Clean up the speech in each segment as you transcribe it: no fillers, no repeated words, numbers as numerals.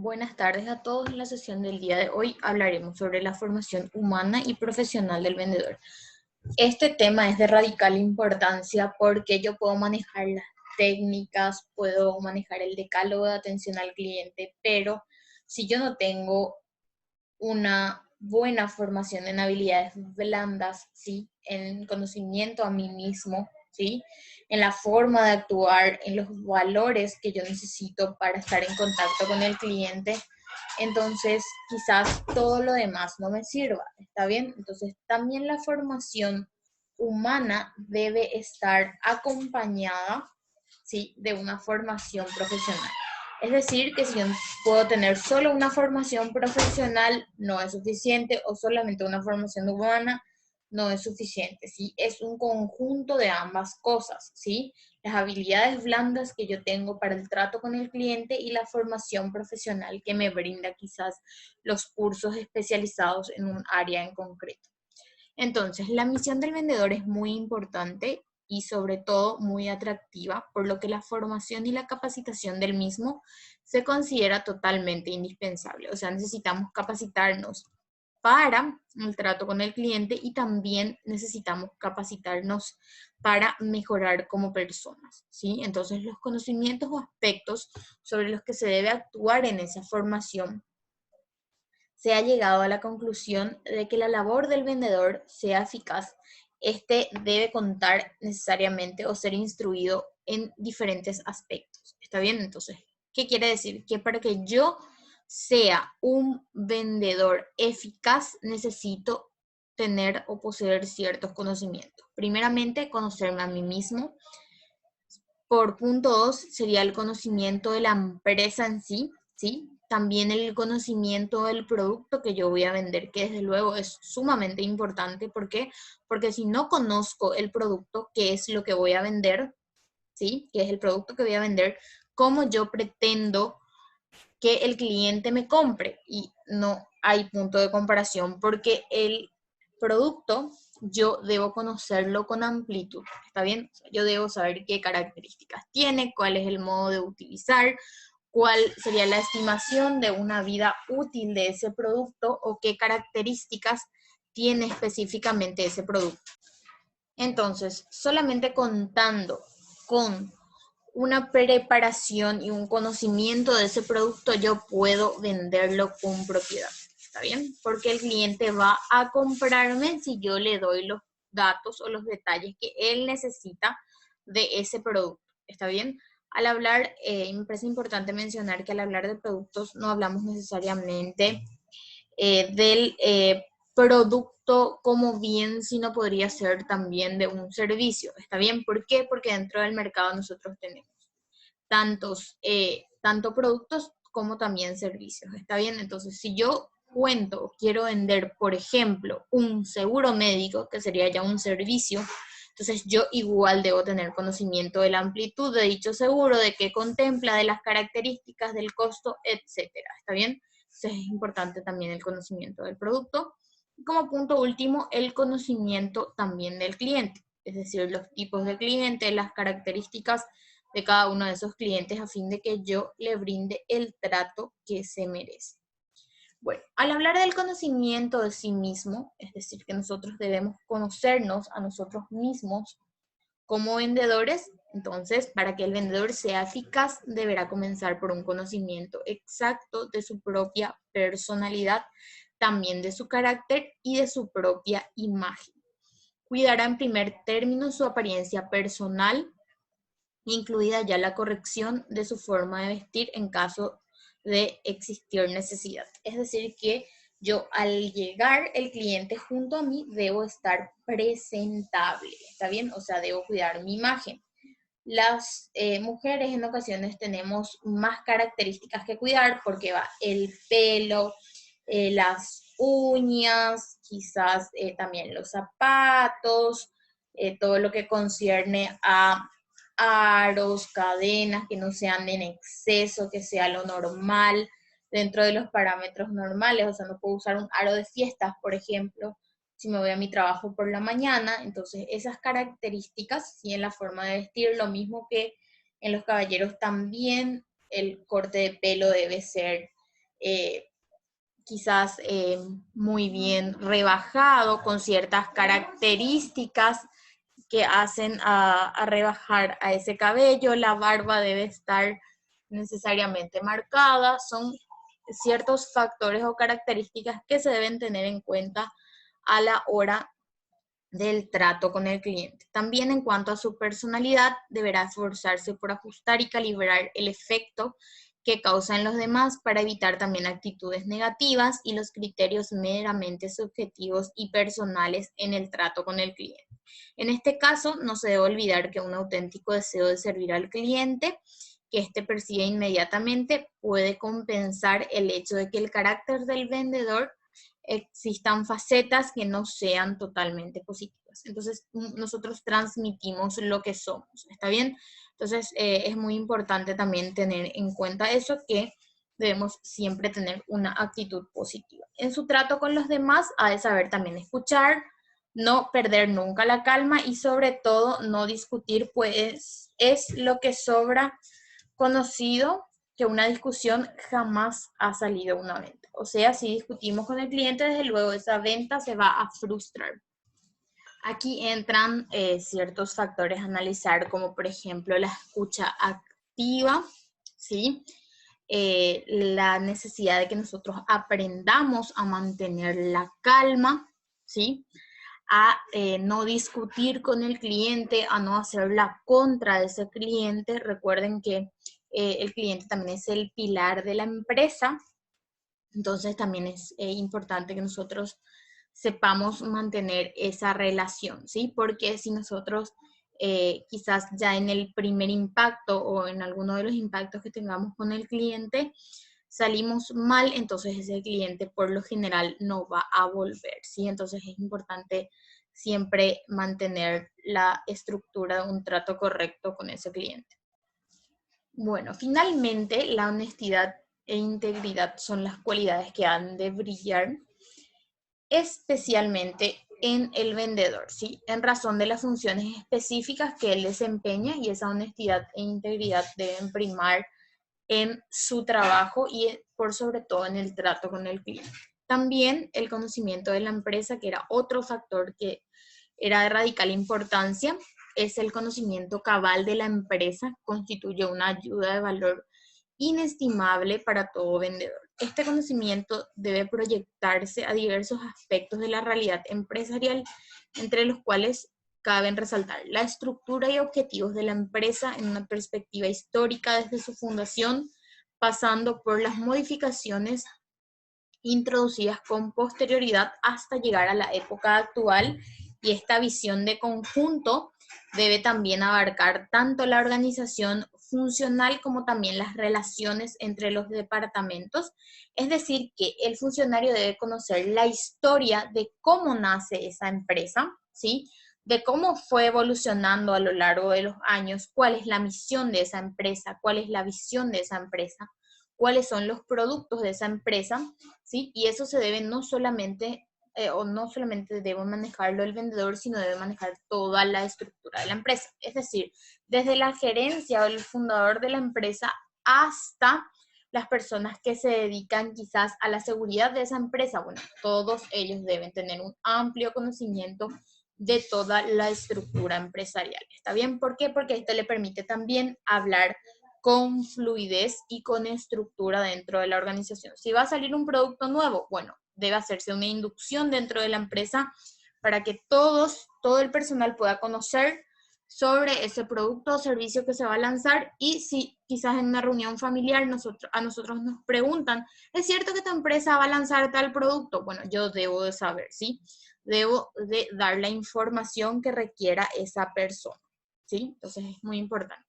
Buenas tardes a todos. En la sesión del día de hoy hablaremos sobre la formación humana y profesional del vendedor. Este tema es de radical importancia porque yo puedo manejar las técnicas, puedo manejar el decálogo de atención al cliente, pero si yo no tengo una buena formación en habilidades blandas, ¿sí? En conocimiento a mí mismo, ¿sí? En la forma de actuar, en los valores que yo necesito para estar en contacto con el cliente, entonces quizás todo lo demás no me sirva, ¿está bien? Entonces también la formación humana debe estar acompañada, ¿sí? De una formación profesional. Es decir, que si yo puedo tener solo una formación profesional, no es suficiente, o solamente una formación humana, no es suficiente, ¿sí? Es un conjunto de ambas cosas, ¿sí? Las habilidades blandas que yo tengo para el trato con el cliente y la formación profesional que me brinda quizás los cursos especializados en un área en concreto. Entonces, la misión del vendedor es muy importante y sobre todo muy atractiva, por lo que la formación y la capacitación del mismo se considera totalmente indispensable. O sea, necesitamos capacitarnos para el trato con el cliente y también necesitamos capacitarnos para mejorar como personas, ¿sí? Entonces, los conocimientos o aspectos sobre los que se debe actuar en esa formación, se ha llegado a la conclusión de que la labor del vendedor sea eficaz, este debe contar necesariamente o ser instruido en diferentes aspectos. ¿Está bien? Entonces, ¿qué quiere decir? Que para que yo sea un vendedor eficaz, necesito tener o poseer ciertos conocimientos. Primeramente, conocerme a mí mismo. Por punto 2 sería el conocimiento de la empresa en sí, ¿sí? También el conocimiento del producto que yo voy a vender, que desde luego es sumamente importante. ¿Por qué? Porque si no conozco el producto, que es lo que voy a vender, ¿sí? Que es el producto que voy a vender, ¿cómo yo pretendo que el cliente me compre? Y no hay punto de comparación porque el producto yo debo conocerlo con amplitud, ¿está bien? O sea, yo debo saber qué características tiene, cuál es el modo de utilizar, cuál sería la estimación de una vida útil de ese producto o qué características tiene específicamente ese producto. Entonces, solamente contando con una preparación y un conocimiento de ese producto, yo puedo venderlo con propiedad. ¿Está bien? Porque el cliente va a comprarme si yo le doy los datos o los detalles que él necesita de ese producto. ¿Está bien? Al hablar, me parece importante mencionar que al hablar de productos no hablamos necesariamente del producto como bien, sino podría ser también de un servicio. ¿Está bien? ¿Por qué? Porque dentro del mercado nosotros tenemos tanto productos como también servicios. ¿Está bien? Entonces, si yo quiero vender, por ejemplo, un seguro médico, que sería ya un servicio, entonces yo igual debo tener conocimiento de la amplitud de dicho seguro, de qué contempla, de las características, del costo, etcétera. ¿Está bien? Entonces es importante también el conocimiento del producto. Y como punto último, el conocimiento también del cliente, es decir, los tipos de clientes, las características de cada uno de esos clientes a fin de que yo le brinde el trato que se merece. Bueno, al hablar del conocimiento de sí mismo, es decir, que nosotros debemos conocernos a nosotros mismos como vendedores, entonces, para que el vendedor sea eficaz, deberá comenzar por un conocimiento exacto de su propia personalidad, también de su carácter y de su propia imagen. Cuidará en primer término su apariencia personal, incluida ya la corrección de su forma de vestir en caso de existir necesidad. Es decir, que yo al llegar el cliente junto a mí debo estar presentable, ¿está bien? O sea, debo cuidar mi imagen. Las mujeres en ocasiones tenemos más características que cuidar porque va el pelo, las uñas, quizás también los zapatos, todo lo que concierne a aros, cadenas, que no sean en exceso, que sea lo normal dentro de los parámetros normales. O sea, no puedo usar un aro de fiestas, por ejemplo, si me voy a mi trabajo por la mañana. Entonces, esas características, sí, en la forma de vestir, lo mismo que en los caballeros también, el corte de pelo debe ser quizás muy bien rebajado, con ciertas características que hacen a rebajar a ese cabello. La barba debe estar necesariamente marcada. Son ciertos factores o características que se deben tener en cuenta a la hora del trato con el cliente. También en cuanto a su personalidad, deberá esforzarse por ajustar y calibrar el efecto que causa en los demás para evitar también actitudes negativas y los criterios meramente subjetivos y personales en el trato con el cliente. En este caso, no se debe olvidar que un auténtico deseo de servir al cliente que éste percibe inmediatamente puede compensar el hecho de que el carácter del vendedor existan facetas que no sean totalmente positivas. Entonces, nosotros transmitimos lo que somos, ¿está bien? Entonces, es muy importante también tener en cuenta eso, que debemos siempre tener una actitud positiva. En su trato con los demás, ha de saber también escuchar, no perder nunca la calma y sobre todo no discutir, pues es lo que sobra conocido que una discusión jamás ha salido una venta. O sea, si discutimos con el cliente, desde luego esa venta se va a frustrar. Aquí entran ciertos factores a analizar, como por ejemplo la escucha activa, ¿sí? La necesidad de que nosotros aprendamos a mantener la calma, ¿sí? A no discutir con el cliente, a no hacer la contra de ese cliente. Recuerden que el cliente también es el pilar de la empresa, entonces también es importante que nosotros sepamos mantener esa relación, ¿sí? Porque si nosotros quizás ya en el primer impacto o en alguno de los impactos que tengamos con el cliente salimos mal, entonces ese cliente por lo general no va a volver, ¿sí? Entonces es importante siempre mantener la estructura de un trato correcto con ese cliente. Bueno, finalmente la honestidad e integridad son las cualidades que han de brillar especialmente en el vendedor, ¿sí? En razón de las funciones específicas que él desempeña, y esa honestidad e integridad deben primar en su trabajo y por sobre todo en el trato con el cliente. También el conocimiento de la empresa, que era otro factor que era de radical importancia, es el conocimiento cabal de la empresa, constituye una ayuda de valor inestimable para todo vendedor. Este conocimiento debe proyectarse a diversos aspectos de la realidad empresarial, entre los cuales caben resaltar la estructura y objetivos de la empresa en una perspectiva histórica desde su fundación, pasando por las modificaciones introducidas con posterioridad hasta llegar a la época actual, y esta visión de conjunto debe también abarcar tanto la organización funcional como también las relaciones entre los departamentos. Es decir, que el funcionario debe conocer la historia de cómo nace esa empresa, ¿sí? De cómo fue evolucionando a lo largo de los años, cuál es la misión de esa empresa, cuál es la visión de esa empresa, cuáles son los productos de esa empresa, ¿sí? Y eso se debe no solamente debe manejarlo el vendedor, sino debe manejar toda la estructura de la empresa. Es decir, desde la gerencia o el fundador de la empresa hasta las personas que se dedican quizás a la seguridad de esa empresa. Bueno, todos ellos deben tener un amplio conocimiento de toda la estructura empresarial. ¿Está bien? ¿Por qué? Porque esto le permite también hablar con fluidez y con estructura dentro de la organización. Si va a salir un producto nuevo, bueno, debe hacerse una inducción dentro de la empresa para que todo el personal pueda conocer sobre ese producto o servicio que se va a lanzar. Y si quizás en una reunión familiar a nosotros nos preguntan, ¿es cierto que tu empresa va a lanzar tal producto? Bueno, yo debo de saber, ¿sí? Debo de dar la información que requiera esa persona, ¿sí? Entonces es muy importante.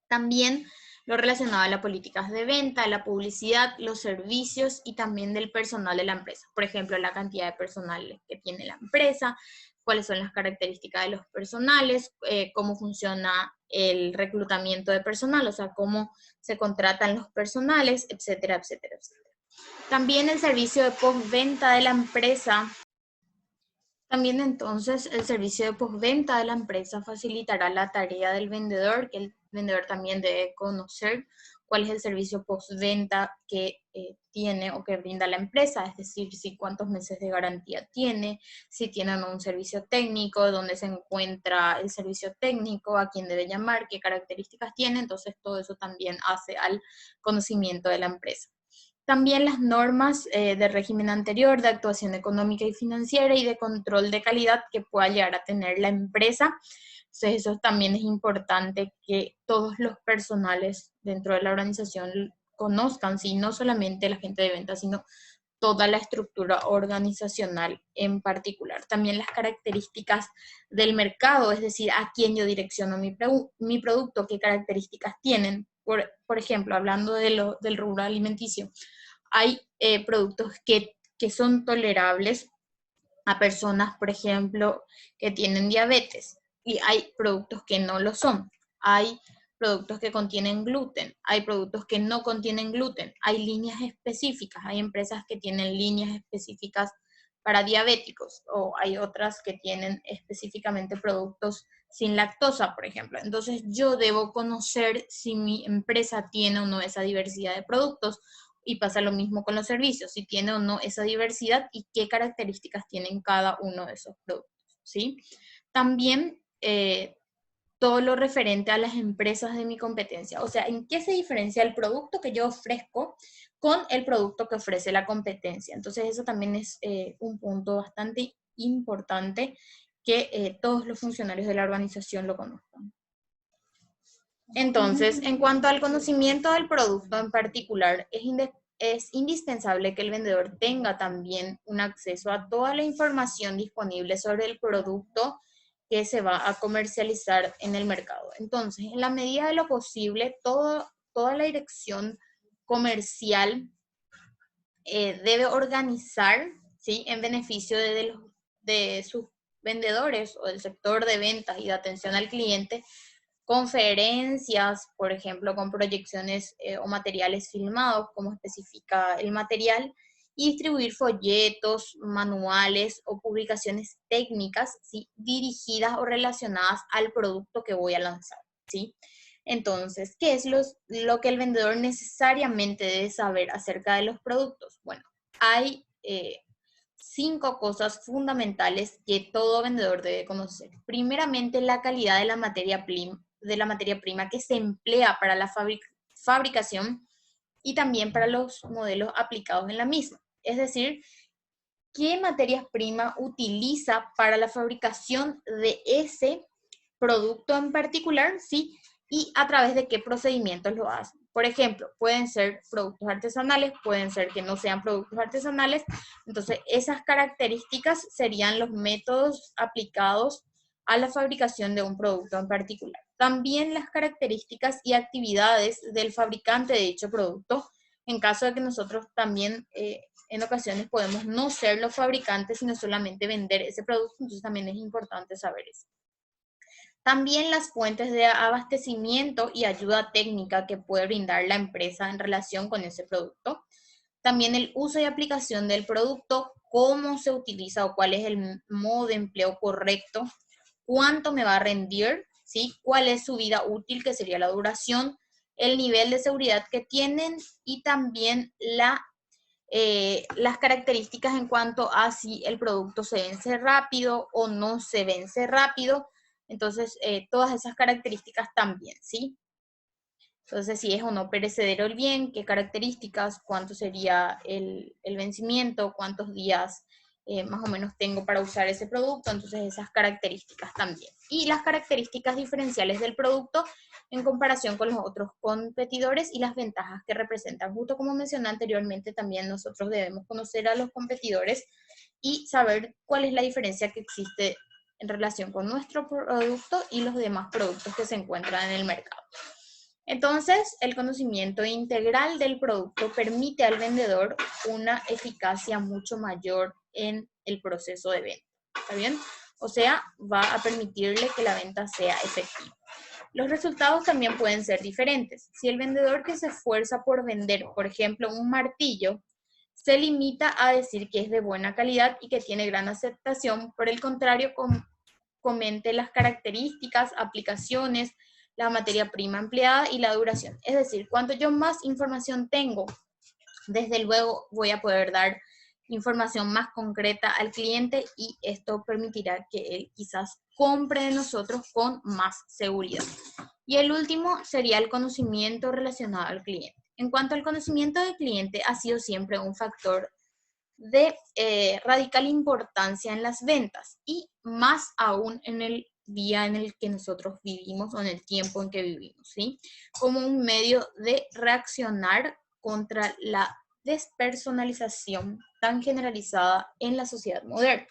También lo relacionado a las políticas de venta, la publicidad, los servicios y también del personal de la empresa. Por ejemplo, la cantidad de personal que tiene la empresa, cuáles son las características de los personales, cómo funciona el reclutamiento de personal, o sea, cómo se contratan los personales, etcétera, etcétera, etcétera. También el servicio de postventa de la empresa. También entonces el servicio de postventa de la empresa facilitará la tarea del vendedor, que el vendedor también debe conocer cuál es el servicio postventa que tiene o que brinda la empresa, es decir, si cuántos meses de garantía tiene, si tiene o no un servicio técnico, dónde se encuentra el servicio técnico, a quién debe llamar, qué características tiene. Entonces todo eso también hace al conocimiento de la empresa. También las normas de régimen anterior, de actuación económica y financiera y de control de calidad que pueda llegar a tener la empresa. Entonces eso también es importante que todos los personales dentro de la organización conozcan, ¿sí? No solamente la gente de ventas, sino toda la estructura organizacional en particular. También las características del mercado, es decir, a quién yo direcciono mi producto, qué características tienen. Por ejemplo, hablando del rubro alimenticio, hay productos que son tolerables a personas, por ejemplo, que tienen diabetes, y hay productos que no lo son. Hay productos que contienen gluten, hay productos que no contienen gluten, hay líneas específicas, hay empresas que tienen líneas específicas para diabéticos, o hay otras que tienen específicamente productos sin lactosa, por ejemplo. Entonces yo debo conocer si mi empresa tiene o no esa diversidad de productos, y pasa lo mismo con los servicios, si tiene o no esa diversidad y qué características tienen cada uno de esos productos, ¿sí? También todo lo referente a las empresas de mi competencia, o sea, en qué se diferencia el producto que yo ofrezco con el producto que ofrece la competencia. Entonces eso también es un punto bastante importante que todos los funcionarios de la organización lo conozcan. Entonces, en cuanto al conocimiento del producto en particular, es indispensable que el vendedor tenga también un acceso a toda la información disponible sobre el producto que se va a comercializar en el mercado. Entonces, en la medida de lo posible, toda la dirección comercial debe organizar, ¿sí?, en beneficio de sus vendedores o del sector de ventas y de atención al cliente, conferencias, por ejemplo, con proyecciones o materiales filmados, como especifica el material, y distribuir folletos, manuales o publicaciones técnicas, ¿sí?, dirigidas o relacionadas al producto que voy a lanzar, ¿sí? Entonces, ¿qué es lo que el vendedor necesariamente debe saber acerca de los productos? Bueno, hay 5 cosas fundamentales que todo vendedor debe conocer. Primeramente, la calidad de la materia prima que se emplea para la fabricación y también para los modelos aplicados en la misma. Es decir, qué materias primas utiliza para la fabricación de ese producto en particular, ¿sí? Y a través de qué procedimientos lo hacen. Por ejemplo, pueden ser productos artesanales, pueden ser que no sean productos artesanales. Entonces, esas características serían los métodos aplicados a la fabricación de un producto en particular. También las características y actividades del fabricante de dicho producto, en caso de que nosotros también en ocasiones podemos no ser los fabricantes, sino solamente vender ese producto. Entonces también es importante saber eso. También las fuentes de abastecimiento y ayuda técnica que puede brindar la empresa en relación con ese producto. También el uso y aplicación del producto, cómo se utiliza o cuál es el modo de empleo correcto, cuánto me va a rendir, ¿sí?, cuál es su vida útil, que sería la duración, el nivel de seguridad que tienen, y también las características en cuanto a si el producto se vence rápido o no se vence rápido. Entonces, todas esas características también, ¿sí? Entonces, si es o no perecedero el bien, qué características, cuánto sería el vencimiento, cuántos días más o menos tengo para usar ese producto. Entonces, esas características también. Y las características diferenciales del producto en comparación con los otros competidores y las ventajas que representan. Justo como mencioné anteriormente, también nosotros debemos conocer a los competidores y saber cuál es la diferencia que existe en relación con nuestro producto y los demás productos que se encuentran en el mercado. Entonces, el conocimiento integral del producto permite al vendedor una eficacia mucho mayor en el proceso de venta. ¿Está bien? O sea, va a permitirle que la venta sea efectiva. Los resultados también pueden ser diferentes. Si el vendedor que se esfuerza por vender, por ejemplo, un martillo, se limita a decir que es de buena calidad y que tiene gran aceptación, por el contrario, comente las características, aplicaciones, la materia prima empleada y la duración. Es decir, cuanto yo más información tengo, desde luego voy a poder dar información más concreta al cliente y esto permitirá que él quizás compre de nosotros con más seguridad. Y el último sería el conocimiento relacionado al cliente. En cuanto al conocimiento del cliente, ha sido siempre un factor de radical importancia en las ventas y más aún en el día en el que nosotros vivimos o en el tiempo en que vivimos, ¿sí? Como un medio de reaccionar contra la despersonalización tan generalizada en la sociedad moderna.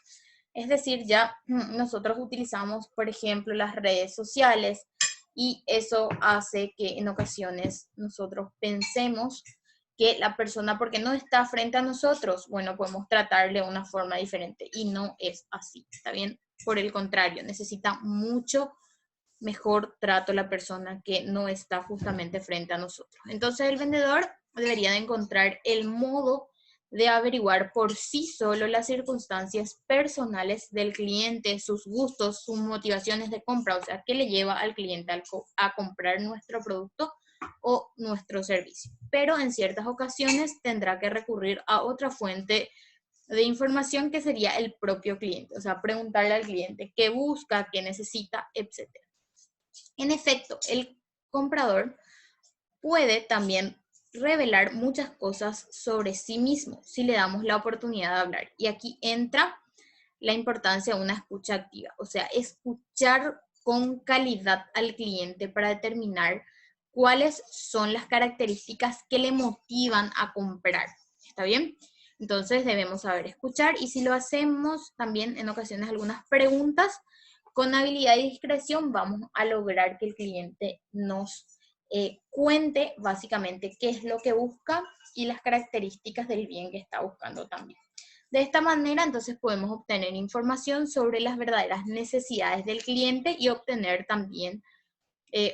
Es decir, ya nosotros utilizamos, por ejemplo, las redes sociales y eso hace que en ocasiones nosotros pensemos que la persona, porque no está frente a nosotros, bueno, podemos tratarle de una forma diferente y no es así, ¿está bien? Por el contrario, necesita mucho mejor trato la persona que no está justamente frente a nosotros. Entonces el vendedor debería de encontrar el modo de averiguar por sí solo las circunstancias personales del cliente, sus gustos, sus motivaciones de compra, o sea, qué le lleva al cliente a comprar nuestro producto o nuestro servicio. Pero en ciertas ocasiones tendrá que recurrir a otra fuente de información que sería el propio cliente, o sea, preguntarle al cliente qué busca, qué necesita, etc. En efecto, el comprador puede también revelar muchas cosas sobre sí mismo si le damos la oportunidad de hablar. Y aquí entra la importancia de una escucha activa, o sea, escuchar con calidad al cliente para determinar cuáles son las características que le motivan a comprar. ¿Está bien? Entonces debemos saber escuchar y si lo hacemos también en ocasiones algunas preguntas con habilidad y discreción vamos a lograr que el cliente nos cuente básicamente qué es lo que busca y las características del bien que está buscando también. De esta manera, entonces, podemos obtener información sobre las verdaderas necesidades del cliente y obtener también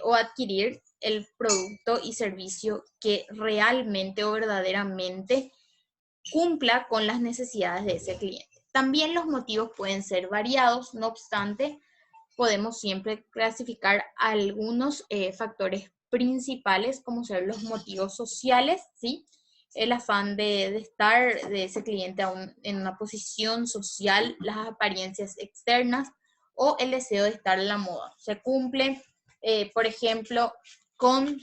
o adquirir el producto y servicio que realmente o verdaderamente cumpla con las necesidades de ese cliente. También los motivos pueden ser variados, no obstante, podemos siempre clasificar algunos factores principales, como ser los motivos sociales, ¿sí? El afán de estar de ese cliente en una posición social, las apariencias externas o el deseo de estar en la moda. Se cumple, por ejemplo, con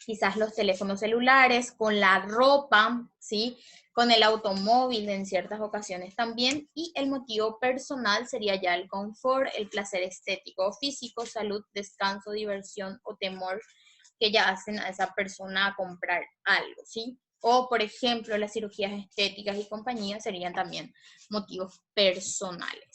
quizás los teléfonos celulares, con la ropa, ¿sí? Con el automóvil en ciertas ocasiones también, y el motivo personal sería ya el confort, el placer estético o físico, salud, descanso, diversión o temor que ya hacen a esa persona a comprar algo, ¿sí? O, por ejemplo, las cirugías estéticas y compañía serían también motivos personales.